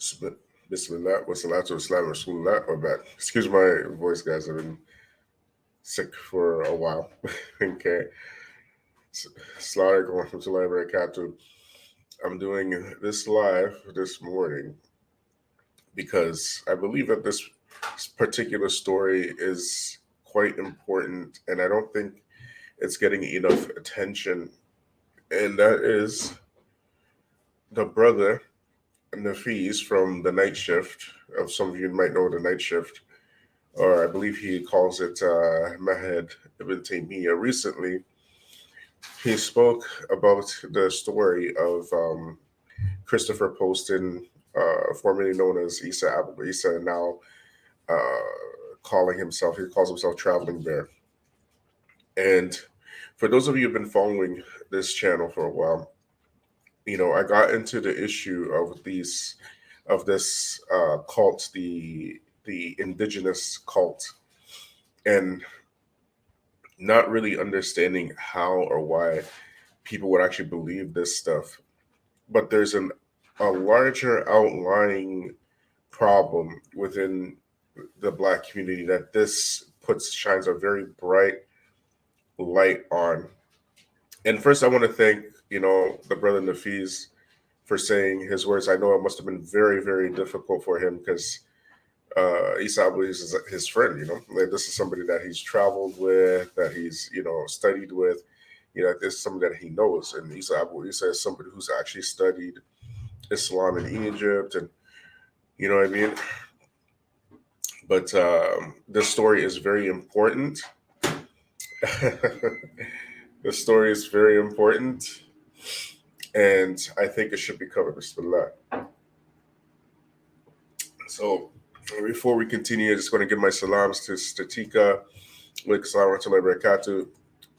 Bism- Bismillah, wassalatu wassalamu rasulullah, or back. Excuse my voice, guys. I've been sick for a while. Okay. Assalamu alaikum wa rahmatullahi wa barakatuh. I'm doing this live this morning because I believe that this particular story is quite important and I don't think it's getting enough attention. And that is the brother Nafis from the night shift. Some of you might know the night shift, or I believe he calls it Mahed Ibn Taymiyyah. Recently, he spoke about the story of Christopher Poston, formerly known as Eesa Abu Eesa, now he calls himself Traveling Bear. And for those of you who've been following this channel for a while, I got into the issue of this cult, the indigenous cult, and not really understanding how or why people would actually believe this stuff. But there's a larger outlying problem within the Black community that this shines a very bright light on. And first, I want to thank the brother Nafis for saying his words. I know it must have been very, very difficult for him because Eesa Abu is his friend. Like, this is somebody that he's traveled with, that he's studied with. This is somebody that he knows, and Eesa Abu Eesa is somebody who's actually studied Islam in Egypt, and you know what I mean. But this story is very important. The story is very important, and I think it should be covered. Bismillah. So before we continue, I just want to give my salams to Statika. Walaikum salam wa rahmatullahi wa barakatuh.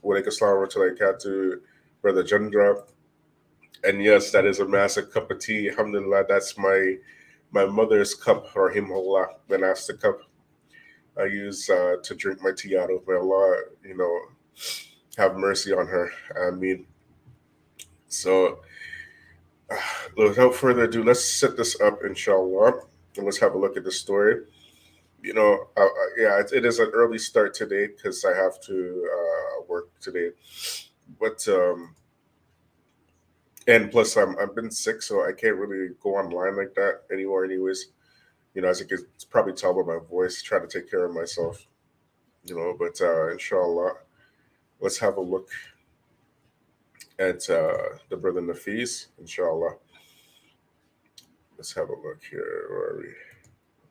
Walaikum salam wa rahmatullahi wa barakatuh, Brother Jandra. And yes, that is a massive cup of tea. Alhamdulillah, that's my mother's cup, rahimahullah. Then that's the cup I use to drink my tea out of. May Allah, have mercy on her. Aamin. So without further ado, let's set this up, inshallah, and let's have a look at the story. It is an early start today because I have to work today. But and plus I've been sick, so I can't really go online like that anymore. Anyways, as you can probably tell by my voice, try to take care of myself. But inshallah, let's have a look at the brother Nafis, inshallah. Let's have a look here. Where are we?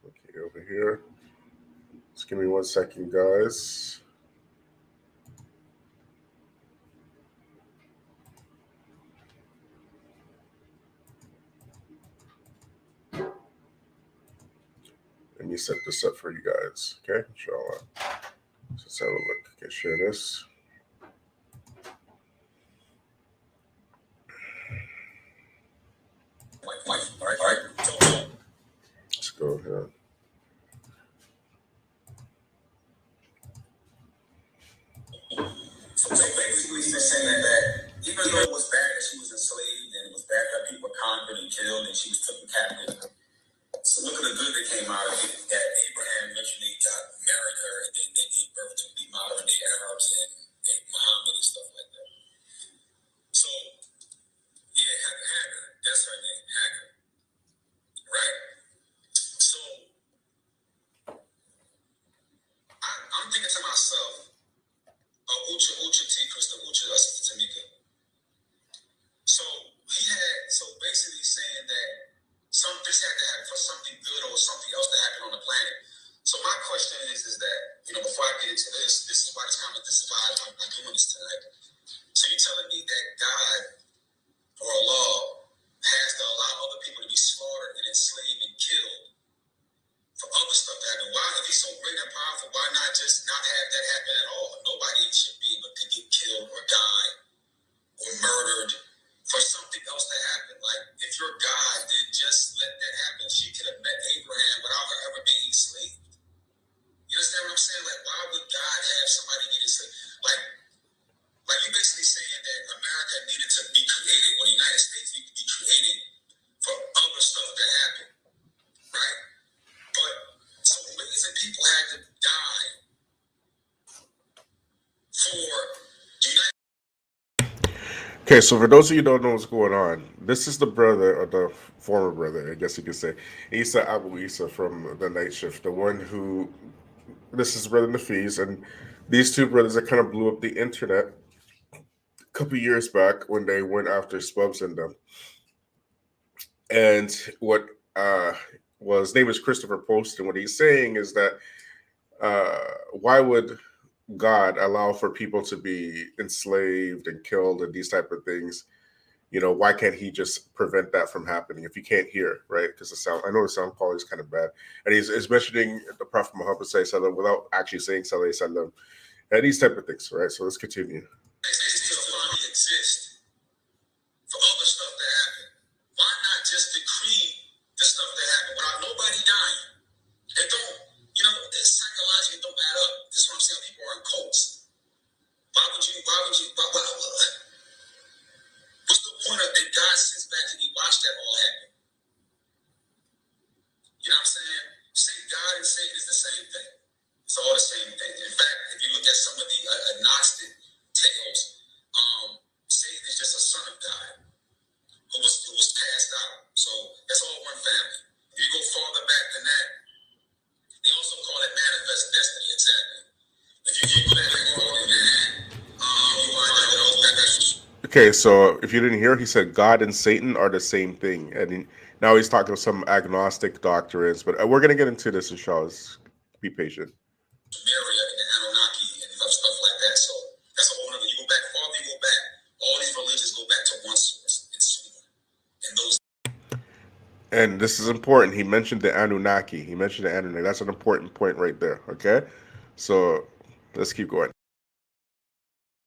Okay, over here. Just give me 1 second, guys. Let me set this up for you guys. Okay, inshallah. Let's have a look. Okay, share this. Let's go here. So basically, he's saying that even though it was bad that she was enslaved and it was bad that people were conquered and killed and she was taken captive, so look at the good that came out of it. That Abraham eventually married her, and then they gave birth to the modern day Arabs and Muhammad and stuff like that. So, yeah, Hagar, that's her name, Hagar, right? So, I'm thinking to myself, Ucha T, Krista Ucha, Tamika. So basically saying that this had to happen for something good or something else to happen on the planet. So my question is that, before I get into this is why I'm doing this tonight. So you're telling me that God or Allah has to allow other people to be slaughtered and enslaved and killed for other stuff to happen? Why, if he's so great and powerful, why not just not have that happen at all? Nobody should be able to get killed or die or murdered for something else to happen. Like, if you're God, then just let that happen. She could have met Abraham without her ever being enslaved. You understand what I'm saying? Like, why would God have somebody get enslaved? Like you basically saying that America needed to be created, or the United States needed to be created Okay, so for those of you who don't know what's going on, this is the brother, or the former brother, I guess you could say, Eesa Abu Eesa from the night shift, the one who, this is brother Nafis, and these two brothers that kind of blew up the internet a couple years back when they went after Spubs and them. And what uh, was his name is Christopher Poston. What he's saying is that why would God allow for people to be enslaved and killed and these type of things? Why can't he just prevent that from happening if you can't hear, right? Because the sound, I know the sound quality is kind of bad. And he's mentioning the Prophet Muhammad sallallahu without actually saying sallallahu alaihi wasallam and these type of things, right? So let's continue. Exist for other stuff to happen. Why not just decree the stuff that happened without nobody dying? It don't, this psychologically don't add up. This is what I'm saying. People are in cults. What's the point of that God sits back and he watched that all happen? You know what I'm saying? Say God and Satan is the same thing. It's all the same thing. In fact, if you look at some of the Gnostic tales, Satan is just a son of God who was cast out. So that's all one family. If you go farther back than that, they also call it manifest destiny. Exactly. If you Google that, you find out that Okay, so if you didn't hear, he said God and Satan are the same thing, and now he's talking some agnostic doctrines. But we're gonna get into this, inshallah. Be patient. Sumeria and the Anunnaki and stuff like that. So that's a whole other. You go back farther, you go back. All these religions go back to one source in Sumer. And those. And this is important. He mentioned the Anunnaki. That's an important point right there. Okay, so let's keep going.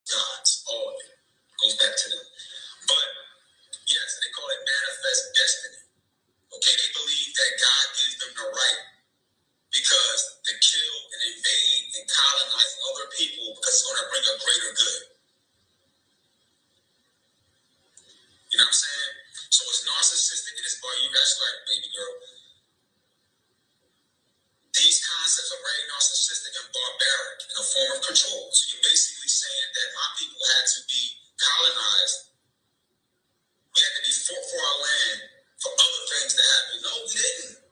Gods, all of it goes back to them. But yes, they call it manifest destiny. Okay, they believe that God gives them the right because to kill and invade and colonize other people because it's going to bring a greater good. You know what I'm saying? So it's narcissistic and it's bar. You guys right, baby girl. These concepts are very narcissistic and barbaric in a form of control. So you're basically saying that my people had to be colonized. We had to be fought for our land for other things to happen. No, we didn't.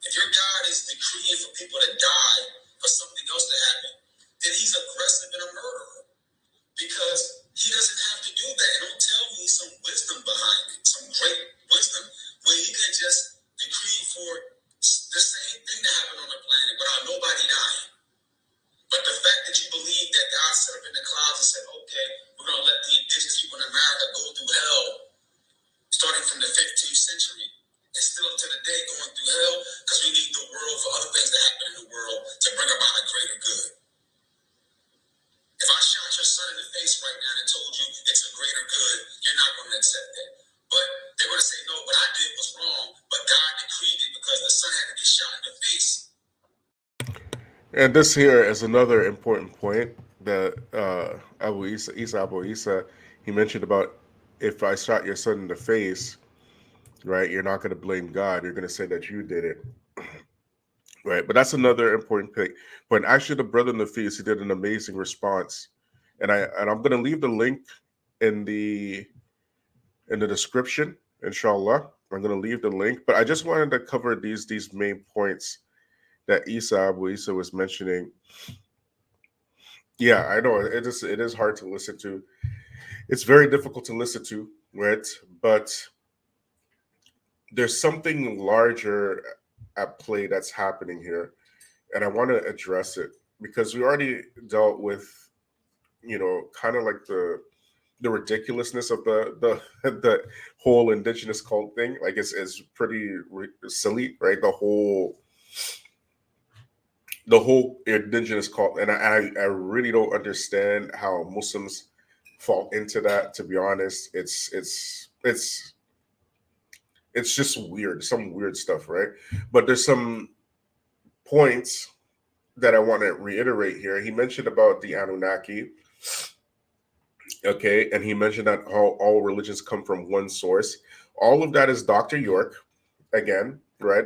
If your God is decreeing for people to die for something else to happen, then he's aggressive and a murderer. Because he doesn't have to do that. And don't tell me some wisdom behind it, some great wisdom, where he could just decree for the same thing that happened on the planet without nobody dying. But the fact that you believe that God set up in the clouds and said, okay, we're going to let the indigenous people in America go through hell starting from the 15th century and still up to the day going through hell because we need the world for other things that happen in the world to bring about a greater good. If I shot your son in the face right now and told you it's a greater good, you're not going to accept that. But they're going to say, no, what I did was wrong, but God decreed it because the son had to get shot in the face. And this here is another important point that Abu Eesa, he mentioned about if I shot your son in the face, right, you're not going to blame God. You're going to say that you did it. Right. But that's another important thing. But actually, the brother Nafis, he did an amazing response. And I'm going to leave the link in the description, inshallah. I'm going to leave the link. But I just wanted to cover these main points that Abu Eesa was mentioning. Yeah, I know it is hard to listen to. It's very difficult to listen to, right? But there's something larger at play that's happening here, and I want to address it because we already dealt with, kind of like the ridiculousness of the the whole indigenous cult thing. Like it's pretty silly, right? The whole indigenous cult, and I really don't understand how Muslims fall into that. To be honest, it's just weird, some weird stuff, right? But there's some points that I want to reiterate here. He mentioned about the Anunnaki, okay, and he mentioned that how all religions come from one source. All of that is Dr. York, again, right?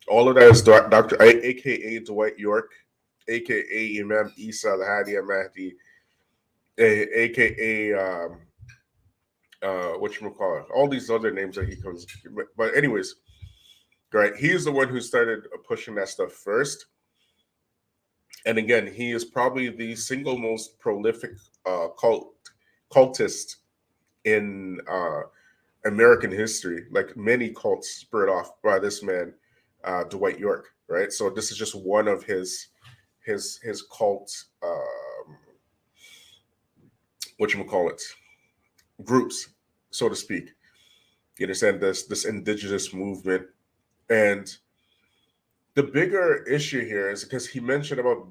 All of that is Dr. aka Dwight York, aka Imam Eesa al Hadi al Mahdi, aka whatchamacallit, all these other names that he comes. But anyways, right, he's the one who started pushing that stuff first. And again, he is probably the single most prolific cultist in American history. Like many cults spurred off by this man, Dwight York. Right, so this is just one of his cult, whatchamacallit, groups, so to speak. You understand this indigenous movement. And the bigger issue here is because he mentioned about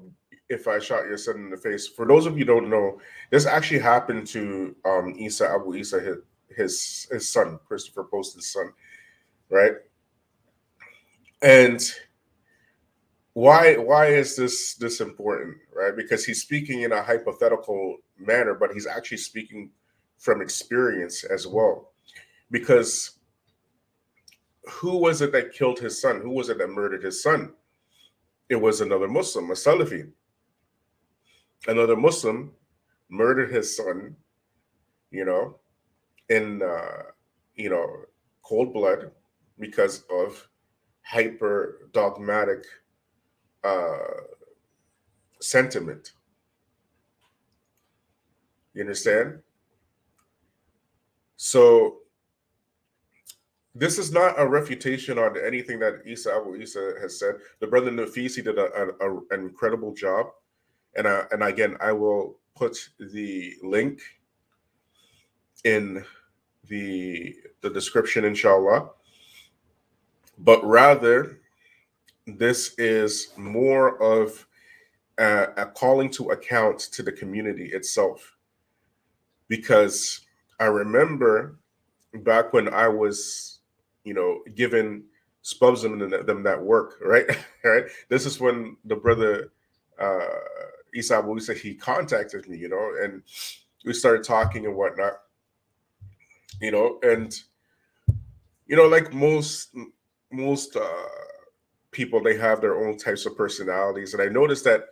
if I shot your son in the face. For those of you who don't know, this actually happened to Eesa, Abu Eesa, his son, Christopher Poston's son, right? And why is this important, right? Because he's speaking in a hypothetical manner, but he's actually speaking from experience as well. Because who was it that killed his son? Who was it that murdered his son? It was another Muslim, a Salafi. Another Muslim murdered his son, you know, in cold blood because of hyper dogmatic sentiment. You understand? So this is not a refutation on anything that Eesa Abu Eesa has said. The brother Nafis, he did an incredible job, and again, I will put the link in the description, inshallah. But rather, this is more of a calling to account to the community itself, because I remember back when I was, given spubs them that work, right? Right. This is when the brother Eesa Abu Eesa, he contacted me, and we started talking and whatnot, and like most people, they have their own types of personalities, and I noticed that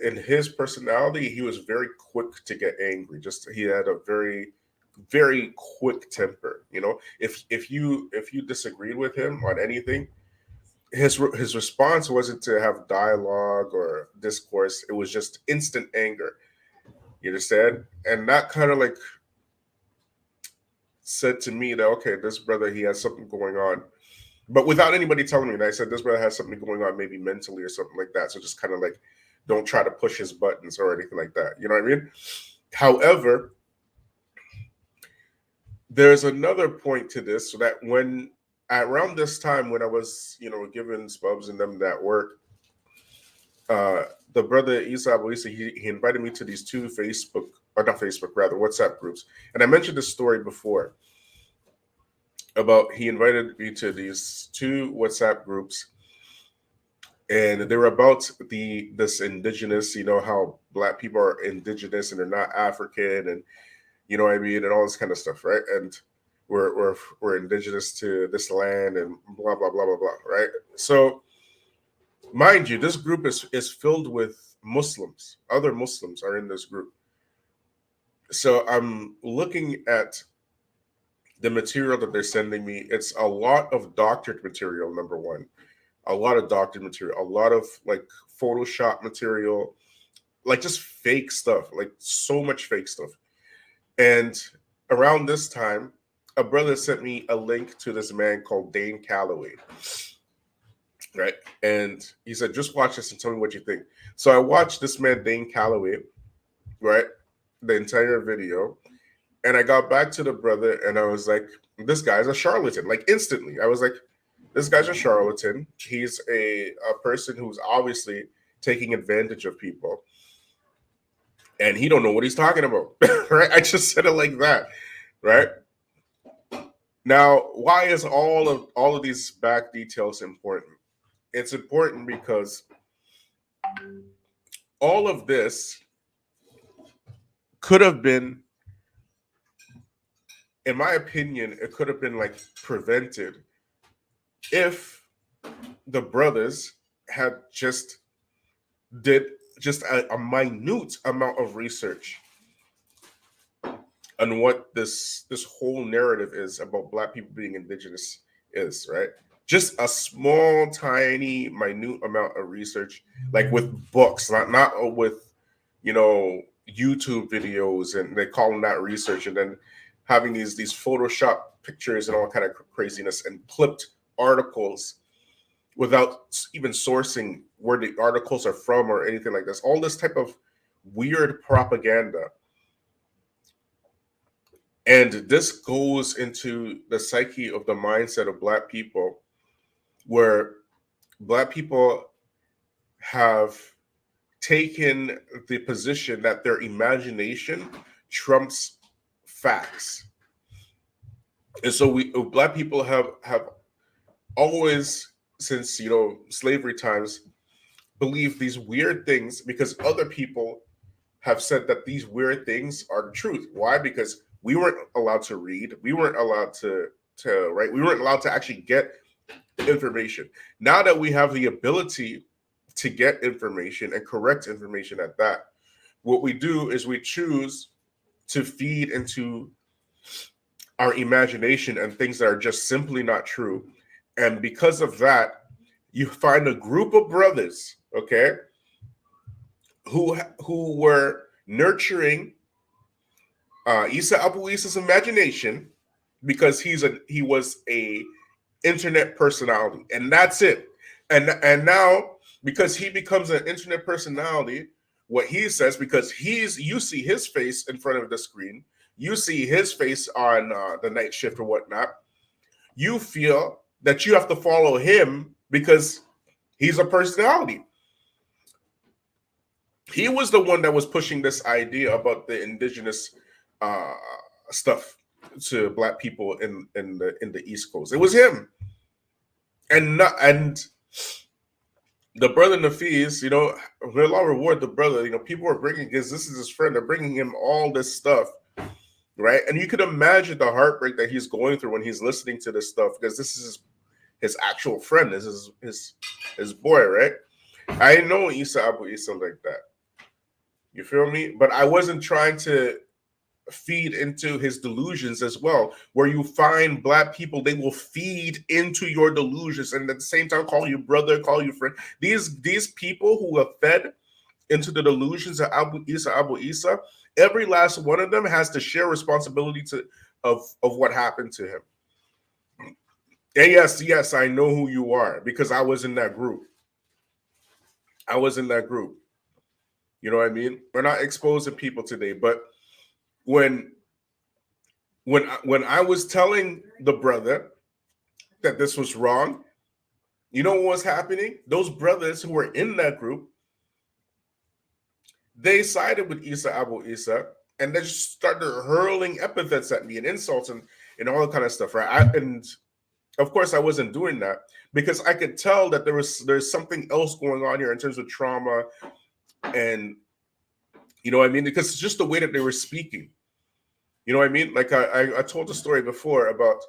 in his personality, he was very quick to get angry. Just he had a very very quick temper. If you disagreed with him on anything, his response wasn't to have dialogue or discourse. It was just instant anger. You understand? And that kind of like said to me that, okay, this brother, he has something going on, but without anybody telling me. And I said, this brother has something going on, maybe mentally or something like that. So just kind of like, don't try to push his buttons or anything like that. You know what I mean? However, there's another point to this, so that when around this time when I was, giving spubs and them that work, the brother Eesa Abu Eesa, he invited me to these two Facebook, or not Facebook, rather WhatsApp groups. And I mentioned this story before about he invited me to these two WhatsApp groups, and they were about this indigenous, how black people are indigenous and they're not African, and you know what I mean, and all this kind of stuff, right? And we're indigenous to this land and blah blah blah blah blah, right? So mind you, this group is filled with Muslims. Other Muslims are in this group. So I'm looking at the material that they're sending me. It's a lot of doctored material, number one. A lot of doctored material, a lot of like Photoshop material, like just fake stuff, like so much fake stuff. And around this time, a brother sent me a link to this man called Dane Calloway, right? And he said, just watch this and tell me what you think. So I watched this man, Dane Calloway, right? The entire video. And I got back to the brother and I was like, this guy's a charlatan. Like instantly, I was like, this guy's a charlatan. He's a person who's obviously taking advantage of people. And he don't know what he's talking about, right? I just said it like that, right? Now, why is all of these back details important? It's important because all of this could have been, in my opinion, it could have been like prevented if the brothers had did just a minute amount of research on what this whole narrative is about Black people being indigenous is, right? Just a small, tiny, minute amount of research, like with books, not with, you know, YouTube videos, and they call them that research, and then having these Photoshop pictures and all kind of craziness and clipped articles without even sourcing where the articles are from or anything like this. All this type of weird propaganda. And this goes into the psyche of the mindset of Black people, where Black people have taken the position that their imagination trumps facts. And so we Black people have always, since, you know, slavery times, believed these weird things because other people have said that these weird things are the truth. Why? Because we weren't allowed to read, we weren't allowed to write, we weren't allowed to actually get information. Now that we have the ability to get information and correct information at that, what we do is we choose to feed into our imagination and things that are just simply not true. And because of that, you find a group of brothers, okay, who were nurturing Eesa Abu Eessa's imagination because he was a internet personality, and that's it. And now, because he becomes an internet personality, what he says, because you see his face in front of the screen, you see his face on the night shift or whatnot, you feel that you have to follow him because he's a personality. He was the one that was pushing this idea about the indigenous uh, stuff to Black people in the East Coast. It was him, and the brother Nafis, you know, will Allah reward the brother. You know, people are bringing this is his friend. They're bringing him all this stuff, right? And you could imagine the heartbreak that he's going through when he's listening to this stuff, because this is his actual friend. This is his boy, right? I know Eesa Abu Eessa like that. You feel me? But I wasn't trying to feed into his delusions as well, where you find Black people, they will feed into your delusions and at the same time call you brother, call you friend. These people who have fed into the delusions of Abu Eessa, every last one of them has to share responsibility of what happened to him. And yes, I know who you are because I was in that group. I was in that group. You know what I mean? We're not exposing people today, but when I was telling the brother that this was wrong, you know what was happening? Those brothers who were in that group, they sided with Eesa Abu Eessa, and they just started hurling epithets at me and insults and all that kind of stuff, right? And of course, I wasn't doing that because I could tell that there's something else going on here in terms of trauma, and you know what I mean? Because it's just the way that they were speaking. You know what I mean? Like I told the story before about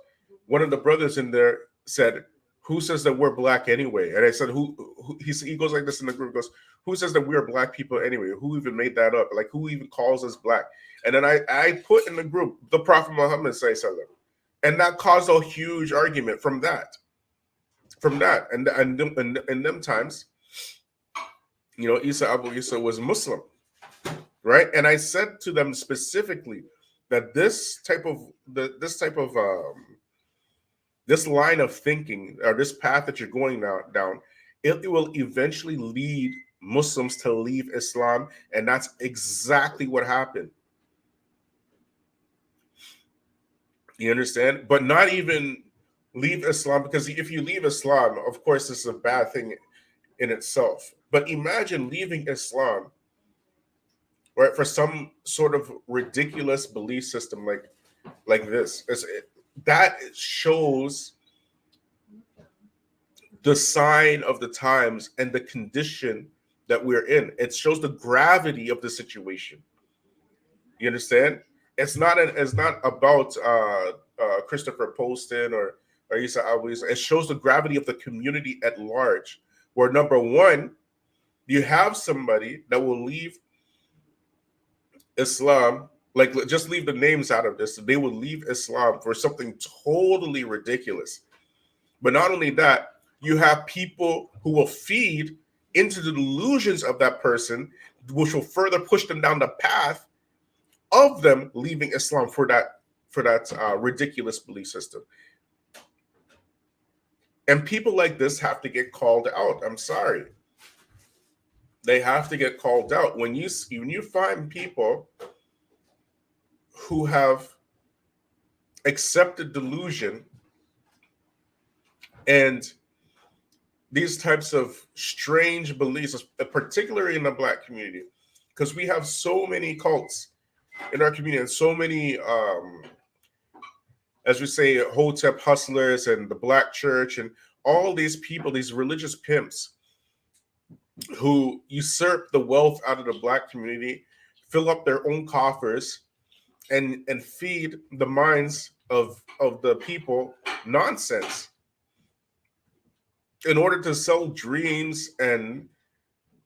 one of the brothers in there said, "Who says that we're Black anyway?" And I said, "Who?" He goes like this in the group. He goes, "Who says that we're Black people anyway? Who even made that up? Like who even calls us Black?" And then I put in the group the Prophet Muhammad sallallahu, and that caused a huge argument from that. And in them times, you know, Eesa Abu Eessa was Muslim, right? And I said to them specifically that this line of thinking or this path that you're going down, it will eventually lead Muslims to leave Islam, and that's exactly what happened. You understand? But not even leave Islam, because if you leave Islam, of course, this is a bad thing in itself. But imagine leaving Islam, right, for some sort of ridiculous belief system like this. That shows the sign of the times and the condition that we're in. It shows the gravity of the situation. You understand? It's not about Christopher Poston or Eesa Abu Eessa. It shows the gravity of the community at large. Where number one, you have somebody that will leave Islam, Like, just leave the names out of this. They will leave Islam for something totally ridiculous. But not only that, you have people who will feed into the delusions of that person, which will further push them down the path of them leaving Islam for that ridiculous belief system. And people like this have to get called out. I'm sorry. They have to get called out. When you find people who have accepted delusion and these types of strange beliefs, particularly in the Black community, because we have so many cults in our community and so many, as we say, Hotep hustlers and the Black church and all these people, these religious pimps who usurp the wealth out of the Black community, fill up their own coffers, and feed the minds of the people nonsense in order to sell dreams and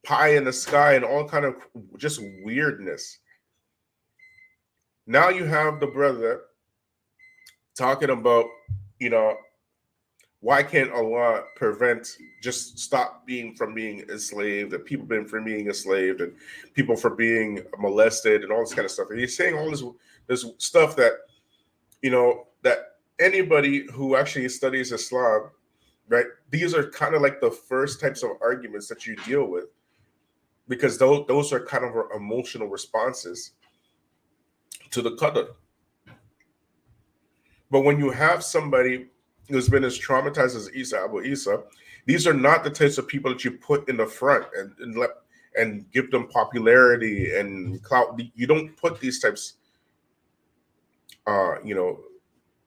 pie in the sky and all kind of just weirdness. Now you have the brother talking about, why can't Allah stop from being enslaved, and people been from being enslaved, and people from being molested, and all this kind of stuff. And he's saying all this stuff that, that anybody who actually studies Islam, right? These are kind of like the first types of arguments that you deal with, because those are kind of emotional responses to the qadr. But when you have somebody who's been as traumatized as Eesa, these are not the types of people that you put in the front and give them popularity and clout. You don't put these types,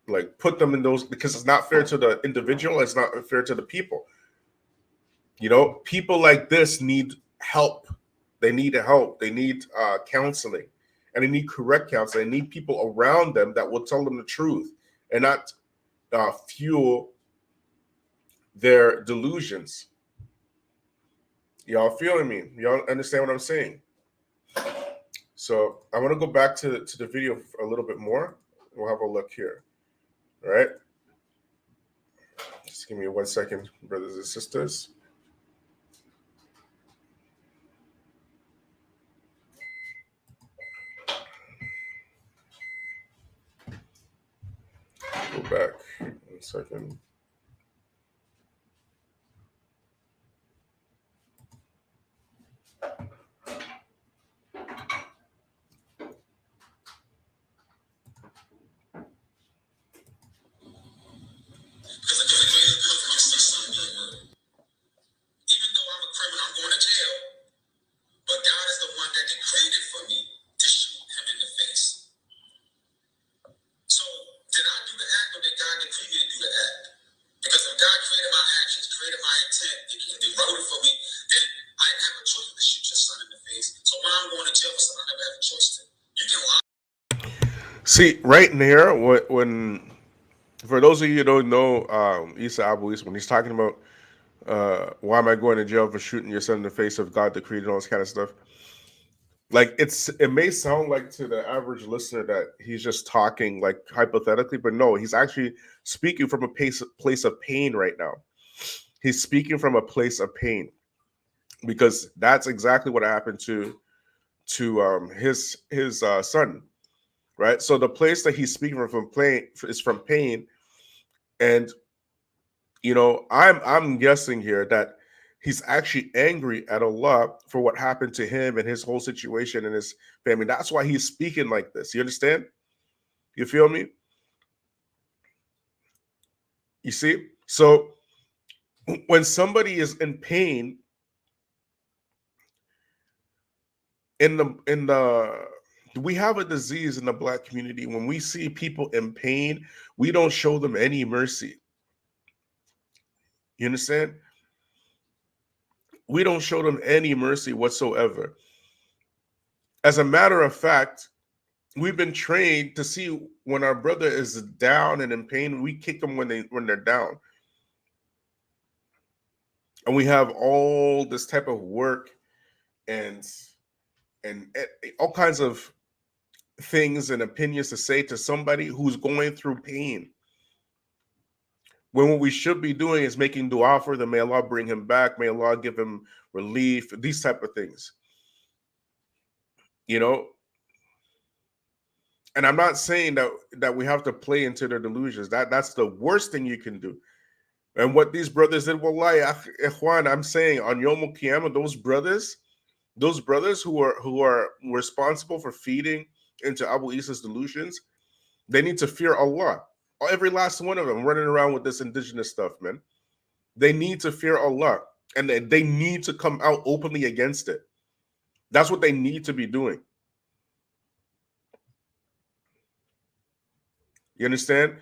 like put them in those, because it's not fair to the individual. It's not fair to the people. People like this need help. They need help. They need counseling, and they need correct counseling. They need people around them that will tell them the truth and not fuel their delusions. Y'all feeling me? Y'all understand what I'm saying? So I want to go back to the video a little bit more. We'll have a look here. All right. Just give me 1 second, brothers and sisters. Go back 1 second. Even though I'm a criminal, I'm going to jail. But God is the one that decreed it for me to shoot him in the face. So, did I do the act, or did God decree me to do the act? Because if God created my actions, created my intent, and wrote it for me, then I didn't have a choice to shoot your son in the face. So when I'm going to jail for something, I never have a choice to. You can lie. See, right there, when for those of you who don't know, Eesa Abu Eesa, when he's talking about why am I going to jail for shooting your son in the face of God decreed and all this kind of stuff, like it may sound like to the average listener that he's just talking like hypothetically, but no, he's actually speaking from a place of pain right now. He's speaking from a place of pain, because that's exactly what happened to his son, right? So the place that he's speaking from pain is from pain, and I'm guessing here that he's actually angry at Allah for what happened to him and his whole situation and his family. That's why he's speaking like this. You understand? You feel me? You see? So when somebody is in pain, we have a disease in the Black community. When we see people in pain, we don't show them any mercy. You understand? We don't show them any mercy whatsoever. As a matter of fact, we've been trained to see when our brother is down and in pain, we kick them when they're down. And we have all this type of work and all kinds of things and opinions to say to somebody who's going through pain. When what we should be doing is making dua for them. May Allah bring him back. May Allah give him relief. These type of things. You know, and I'm not saying that we have to play into their delusions. That's the worst thing you can do. And what these brothers did, wallahi, ikhwan, I'm saying on Yom Qiyamah, those brothers who are responsible for feeding into Abu Isa's delusions, they need to fear Allah. Every last one of them running around with this indigenous stuff, man. They need to fear Allah, and they need to come out openly against it. That's what they need to be doing. You understand?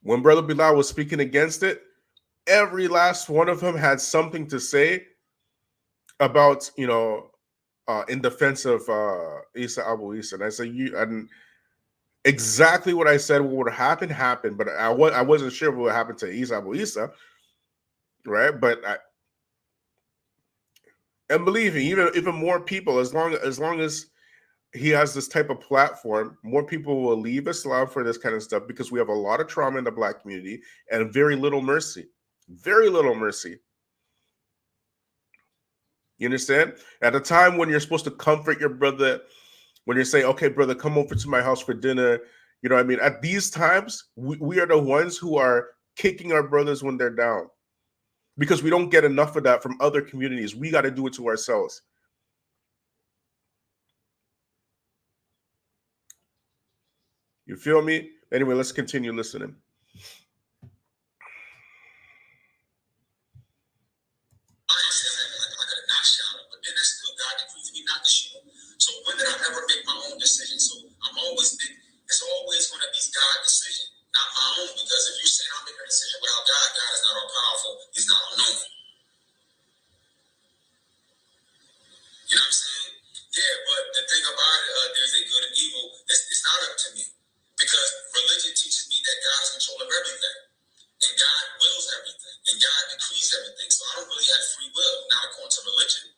When Brother Bilal was speaking against it, every last one of them had something to say about, in defense of Eesa Abu Isa. And I said, and exactly what I said would happen happened, but I wasn't sure what would happen to Eesa Abu Isa, right? But and believe me, even more people, as long as he has this type of platform, more people will leave Islam for this kind of stuff, because we have a lot of trauma in the Black community and very little mercy. Very little mercy. You understand? At a time when you're supposed to comfort your brother, when you're saying, okay, brother, come over to my house for dinner. You know what I mean? At these times, we are the ones who are kicking our brothers when they're down, because we don't get enough of that from other communities. We got to do it to ourselves. You feel me? Anyway, let's continue listening. So when did I ever make my own decision? So it's always going to be God's decision, not my own. Because if you say I'm making a decision without God, God is not all powerful. He's not all knowing. You know what I'm saying? Yeah, but the thing about it, there's a good and evil. It's not up to me, because religion teaches me that God is in control of everything, and God wills everything, and God decrees everything. So I don't really have free will, not according to religion.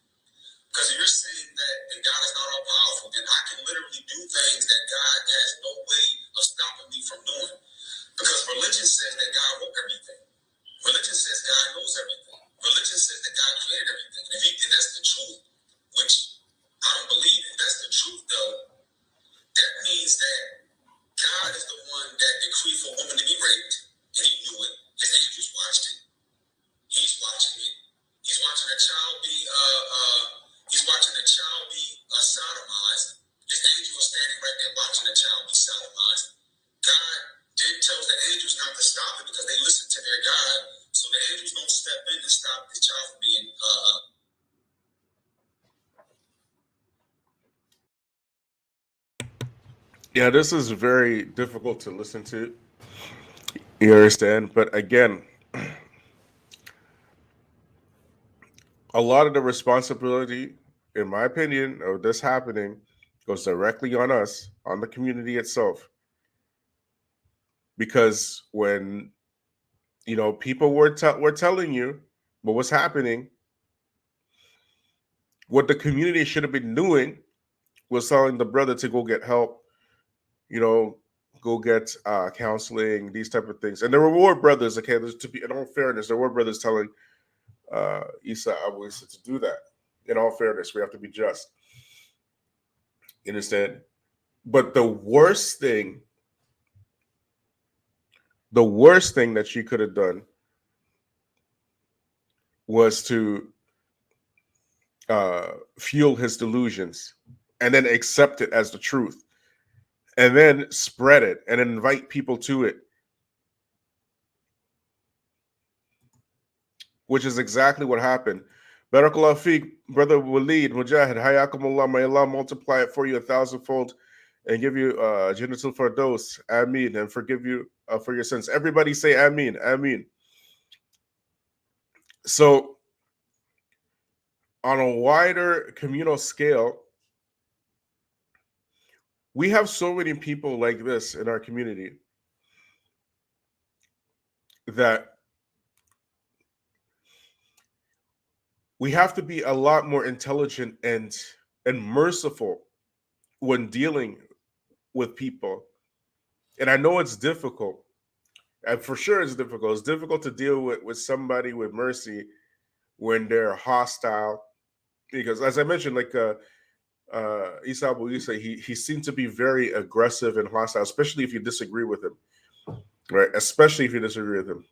Because if you're saying that God is not all powerful, then I can literally do things that God has no way of stopping me from doing. Because religion says that God wrote everything. Religion says God knows everything. Religion says that God created everything. And if that's the truth, which I don't believe in, that's the truth though, that means that God is the one that decreed for a woman to be raped, and he knew it. His angels watched it. He's watching it. He's watching a child be sodomized. His angel is standing right there watching a child be sodomized. God then tells the angels not to stop it, because they listen to their God. So the angels don't step in and stop the child from being Yeah, this is very difficult to listen to. You understand? But again, a lot of the responsibility, in my opinion, of this happening goes directly on us, on the community itself. Because when people were telling you what was happening, what the community should have been doing was telling the brother to go get help, go get counseling, these type of things. And there were more brothers, okay, to be in all fairness, there were brothers telling Eesa Abu Isa to do that. In all fairness, we have to be just. You understand? But the worst thing that she could have done was to fuel his delusions and then accept it as the truth and then spread it and invite people to it, which is exactly what happened. Barakallah Fiq, Brother Waleed, Mujahid, Hayakumullah, may Allah multiply it for you 1,000-fold and give you Jannatul Firdaus, Aamin, and forgive you for your sins. Everybody say Aamin, Aamin. So, on a wider communal scale, we have so many people like this in our community that we have to be a lot more intelligent and merciful when dealing with people. And I know it's difficult. And for sure it's difficult. It's difficult to deal with somebody with mercy when they're hostile. Because as I mentioned, like Eesa Abu Eesa, he seemed to be very aggressive and hostile, especially if you disagree with him. Right? Especially if you disagree with him.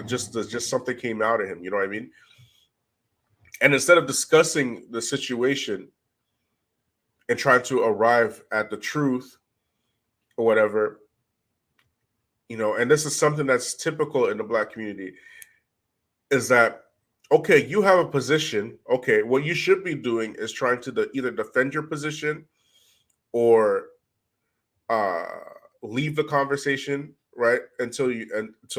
Just something came out of him, you know what I mean? And instead of discussing the situation and trying to arrive at the truth or whatever, and this is something that's typical in the Black community, is that, okay, you have a position. Okay, what you should be doing is trying to either defend your position or leave the conversation, right, until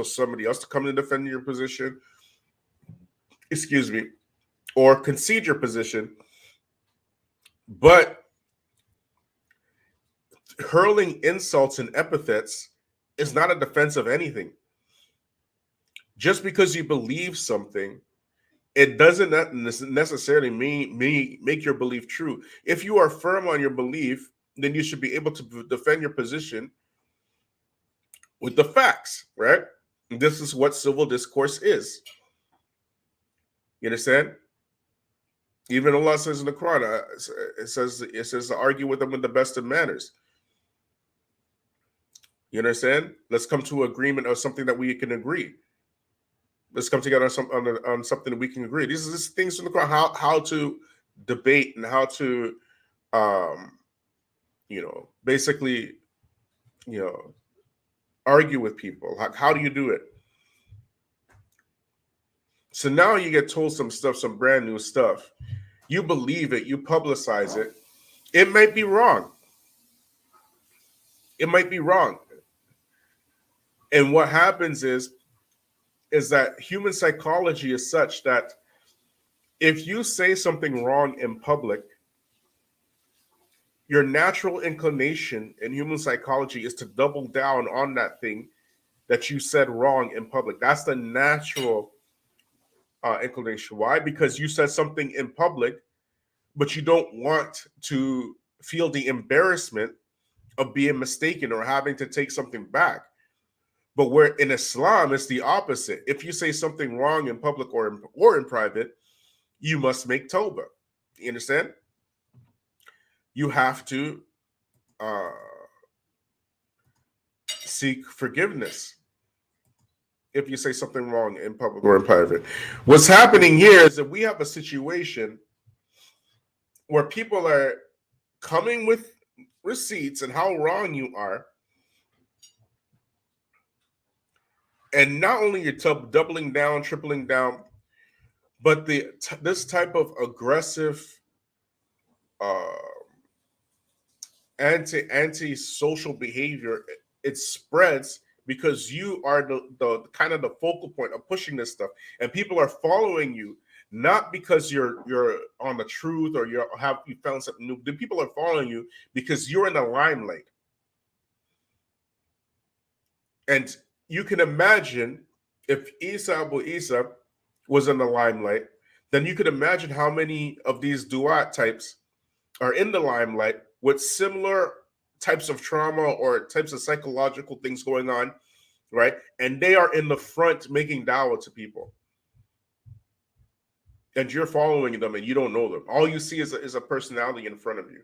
somebody else to come and defend your position. Excuse me, or concede your position. But hurling insults and epithets is not a defense of anything. Just because you believe something, it doesn't necessarily make your belief true. If you are firm on your belief, then you should be able to defend your position with the facts, right? This is what civil discourse is. You understand? Even Allah says in the Quran, it says to argue with them with the best of manners. You understand? Let's come to agreement of something that we can agree. Let's come together on something that we can agree. These are things from the Quran, how to debate and how to, basically, argue with people. How do you do it? So now you get told some stuff, some brand new stuff. You believe it, you publicize it. It might be wrong. It might be wrong. And what happens is that human psychology is such that if you say something wrong in public, your natural inclination in human psychology is to double down on that thing that you said wrong in public. That's the natural inclination. Why? Because you said something in public, but you don't want to feel the embarrassment of being mistaken or having to take something back. But where in Islam, it's the opposite. If you say something wrong in public or in private, you must make tawbah. You understand? You have to seek forgiveness if you say something wrong in public or in private. What's happening here is that we have a situation where people are coming with receipts and how wrong you are. And not only you're doubling down, tripling down, but this type of aggressive anti-social behavior, it spreads because you are the kind of the focal point of pushing this stuff, and people are following you not because you're on the truth or you found something new. The people are following you because you're in the limelight. And you can imagine if Eesa Abu Eesa was in the limelight, then you could imagine how many of these duat types are in the limelight with similar types of trauma or types of psychological things going on, right? And they are in the front making dawah to people. And you're following them and you don't know them. All you see is a personality in front of you.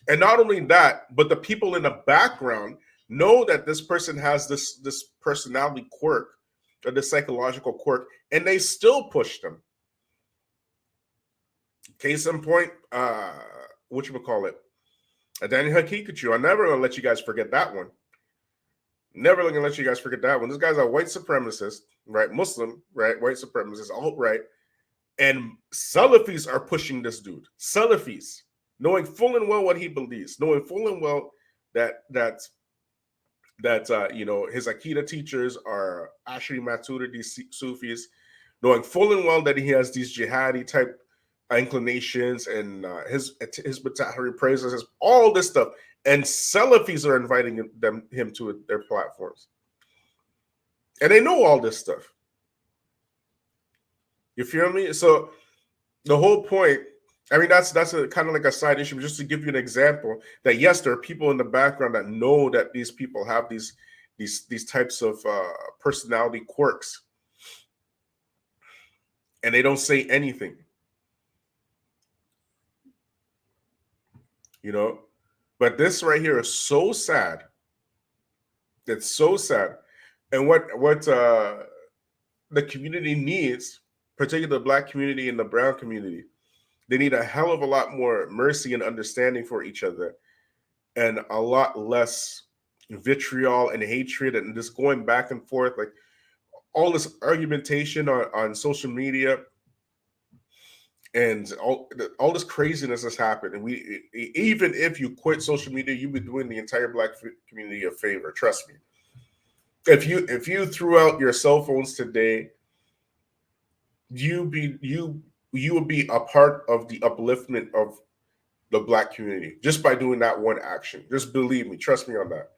And not only that, but the people in the background know that this person has this personality quirk or this psychological quirk, and they still push them. Case in point, whatchamacallit? Adani Hakikachu. I'm never gonna let you guys forget that one. Never gonna let you guys forget that one. This guy's a white supremacist, right? Muslim, right? White supremacist, alt-right. And Salafis are pushing this dude. Salafis, knowing full and well what he believes, knowing full and well that his Akida teachers are Ashri Maturidi Sufis, knowing full and well that he has these jihadi type inclinations and his Batahari praises, all this stuff. And Salafis are inviting him to their platforms. And they know all this stuff. You feel me? So the whole point I mean, that's a kind of like a side issue, just to give you an example that yes, there are people in the background that know that these people have these types of personality quirks, and they don't say anything. You know, but this right here is so sad. It's so sad, and what the community needs, particularly the Black community and the brown community, they need a hell of a lot more mercy and understanding for each other, and a lot less vitriol and hatred and just going back and forth, like all this argumentation on social media, and all this craziness has happened. And even if you quit social media, you'd be doing the entire Black community a favor. Trust me. If you threw out your cell phones today, you would be a part of the upliftment of the Black community just by doing that one action. Just believe me, trust me on that.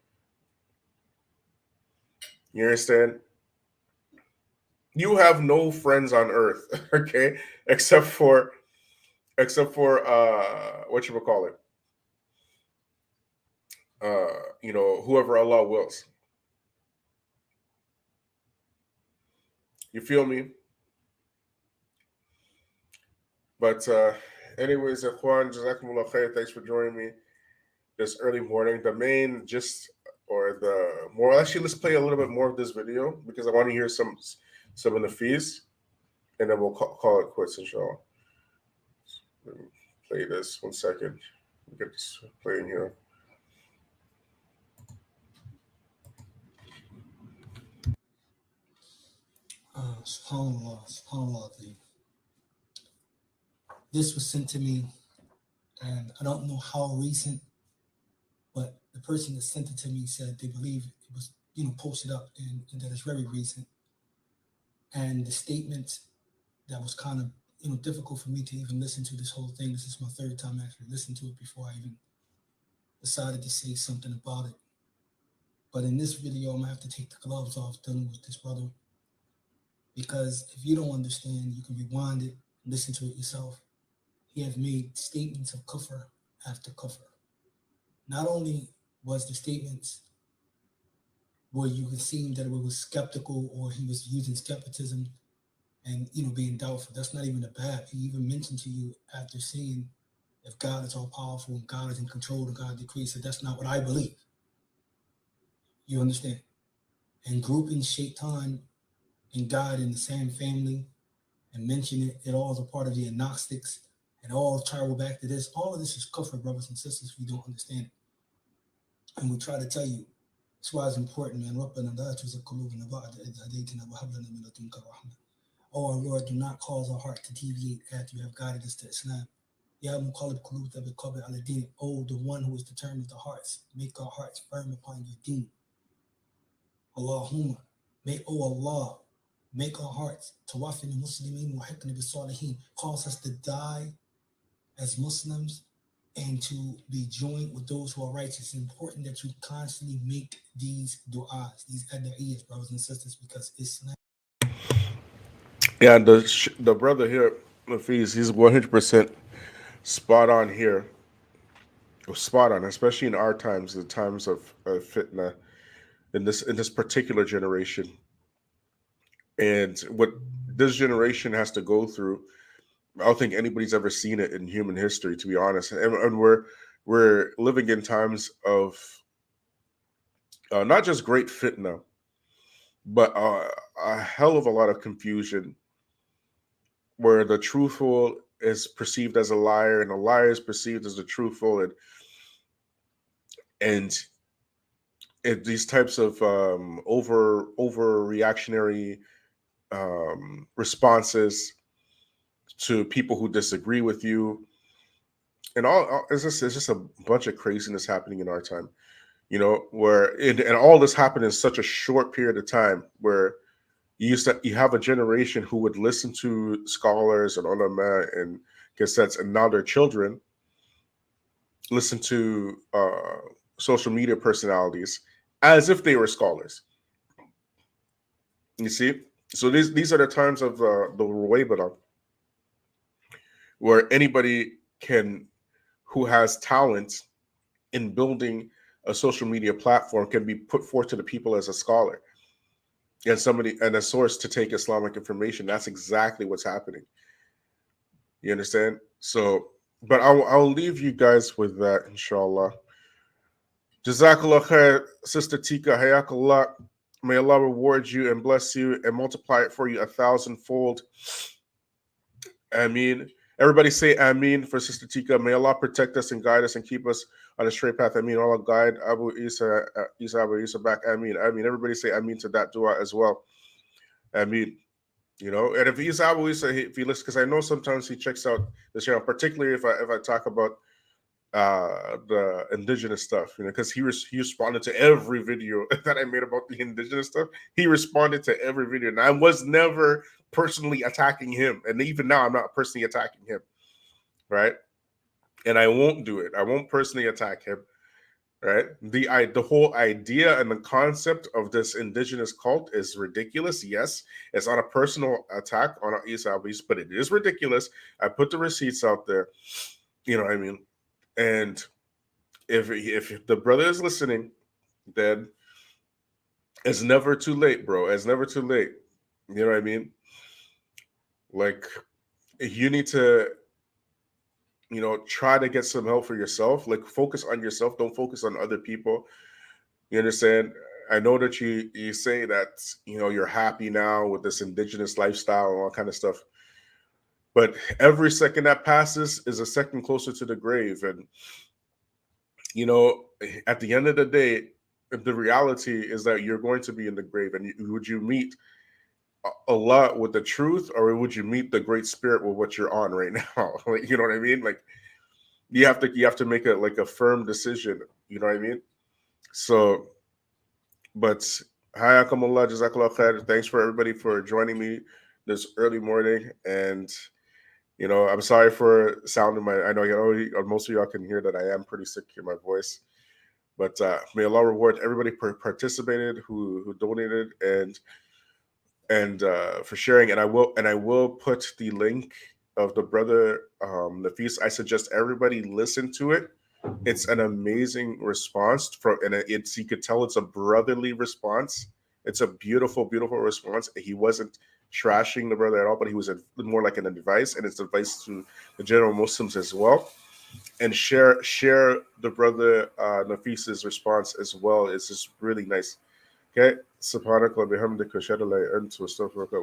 You understand? You have no friends on earth, okay, except for what you would call it, whoever Allah wills. You feel me? But anyways, Ikhwan, Jazakumullah khair. Thanks for joining me this early morning. The main just or the more actually, let's play a little bit more of this video because I want to hear some of the fees, and then we'll call it quits, inshallah. Let me play this 1 second. Get this playing here. SubhanAllah, SubhanAllah. This was sent to me, and I don't know how recent, but the person that sent it to me said they believe it was, posted up and that it's very recent. And the statement that was kind of, difficult for me to even listen to this whole thing. This is my third time actually listening to it before I even decided to say something about it. But in this video, I'm gonna have to take the gloves off dealing with this brother, because if you don't understand, you can rewind it and listen to it yourself. He has made statements of kufr after kufr. Not only was the statements where you could see that it was skeptical or he was using skepticism and being doubtful. That's not even a bad. He even mentioned to you after saying, if God is all powerful and God is in control and God decrees, that that's not what I believe. You understand? And grouping Shaitan and God in the same family and mentioning it all as a part of the agnostics and all travel back to this. All of this is kufr, brothers and sisters, if you don't understand it. And we try to tell you. That's why it's important, man. Oh, our Lord, do not cause our heart to deviate after you have guided us to Islam. Oh, the one who is determined the hearts, make our hearts firm upon your deen. Allahumma, oh Allah, make our hearts tawafin muslimin wa hikna bi salihin, cause us to die as Muslims and to be joined with those who are righteous. It's important that you constantly make these du'as, these ada'iyas, brothers and sisters, because Islam. Yeah, the brother here, Nafis, he's 100% spot on here. Spot on, especially in our times, the times of fitna in this particular generation, and what this generation has to go through. I don't think anybody's ever seen it in human history, to be honest. And we're living in times of not just great fitna, but a hell of a lot of confusion, where the truthful is perceived as a liar and a liar is perceived as the truthful, and these types of over reactionary responses to people who disagree with you, and all it's just a bunch of craziness happening in our time. Where and all this happened in such a short period of time, where you have a generation who would listen to scholars and ulama and cassettes, and now their children listen to social media personalities as if they were scholars. You see, so these are the times of the Ruwaybara, where anybody who has talent in building a social media platform can be put forth to the people as a scholar and somebody and a source to take Islamic information. That's exactly what's happening. You understand? So, but I'll leave you guys with that, inshallah. Jazakallah khair, Sister Tika, hayakallah. May Allah reward you and bless you and multiply it for you 1,000-fold. Ameen. Everybody say Ameen for Sister Tika. May Allah protect us and guide us and keep us on a straight path. Ameen. Allah guide Abu Eesa, Abu Eesa back. Ameen. Ameen. Everybody say Ameen to that dua as well. Ameen. You know, and if he's Abu Eesa, if he listens, because I know sometimes he checks out the channel, particularly if I talk about the indigenous stuff, you know, because he responded to every video that I made about the indigenous stuff. He responded to every video, and I was never personally attacking him, and even now I'm not personally attacking him, right? And I won't do it. I won't personally attack him, right? The whole idea and the concept of this indigenous cult is ridiculous. Yes, it's not a personal attack on Eesa, but it is ridiculous. I put the receipts out there. You know what I mean? And if the brother is listening, then it's never too late, bro. It's never too late. You know what I mean? Like, you need to, you know, try to get some help for yourself. Like, focus on yourself. Don't focus on other people. You understand? I know that you say that, you know, you're happy now with this indigenous lifestyle and all kind of stuff. But every second that passes is a second closer to the grave. And, you know, at the end of the day, the reality is that you're going to be in the grave. And would you meet Allah with the truth, or would you meet the Great Spirit with what you're on right now? Like, you know what I mean? Like, you have to make a firm decision. You know what I mean? So, but hayakumullah, jazakallah khair. Thanks for everybody for joining me this early morning. And, you know, I'm sorry for sounding I know most of y'all can hear that I am pretty sick in my voice. But may Allah reward everybody who participated, who donated, and for sharing. And I will put the link of the brother Nafis. I suggest everybody listen to it. It's an amazing response you could tell it's a brotherly response. It's a beautiful, beautiful response. He wasn't trashing the brother at all, but he was more like an advice, and it's advice to the general Muslims as well. And share the brother Nafis's response as well. It's just really nice. Okay. Subhanakallah bihamdika, shada la ilaha illa anta, astaghfiruka wa